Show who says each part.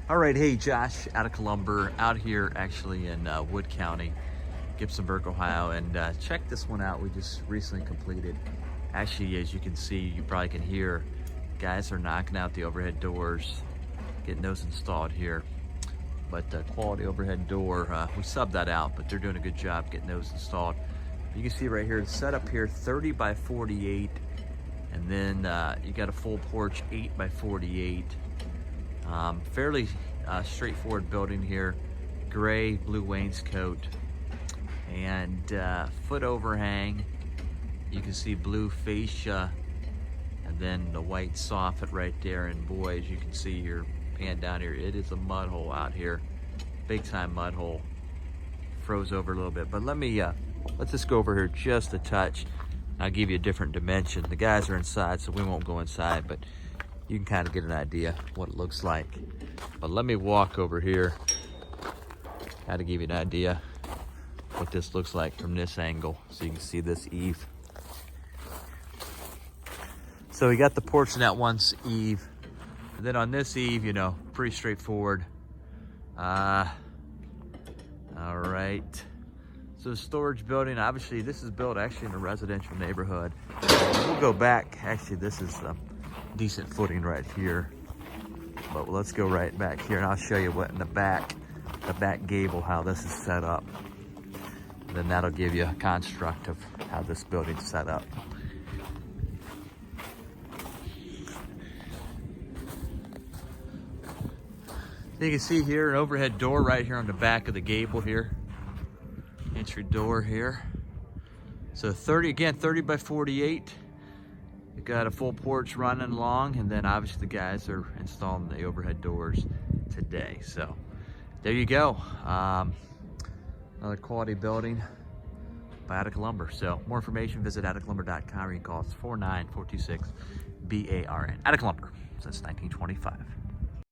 Speaker 1: All right, hey, Josh, Attica Lumber, out here actually in Wood County, Gibsonburg, Ohio, and check this one out. We just recently completed. Actually, as you can see, you probably can hear, guys are knocking out the overhead doors, getting those installed here. But quality overhead door, we subbed that out, but they're doing a good job getting those installed. You can see right here, the setup here, 30 by 48, and then you got a full porch, 8 by 48. Fairly straightforward building here. Gray, blue wainscot, and foot overhang. You can see blue fascia, and then the white soffit right there. And boy, as you can see here, pan down here, it is a mud hole out here. Big time mud hole. Froze over a little bit, but let's just go over here just a touch. I'll give you a different dimension. The guys are inside, so we won't go inside, but you can kind of get an idea what it looks like. But let me walk over here, kind of give you an idea what this looks like from this angle, so you can see this eave. So we got the porch in that one eave, and then on this eave, you know, pretty straightforward. All right. So the storage building, obviously this is built actually in a residential neighborhood. We'll go back. Actually, this is decent footing right here, but let's go right back here and I'll show you what in the back gable, how this is set up. And then that'll give you a construct of how this building's set up. You can see here an overhead door right here on the back of the gable here. Entry door here. So 30 by 48. You got a full porch running along, and then obviously the guys are installing the overhead doors today. So there you go. Another quality building by Attica Lumber. So more information, visit atticalumber.com, or you can call us 49426-BARN. Attica Lumber since 1925.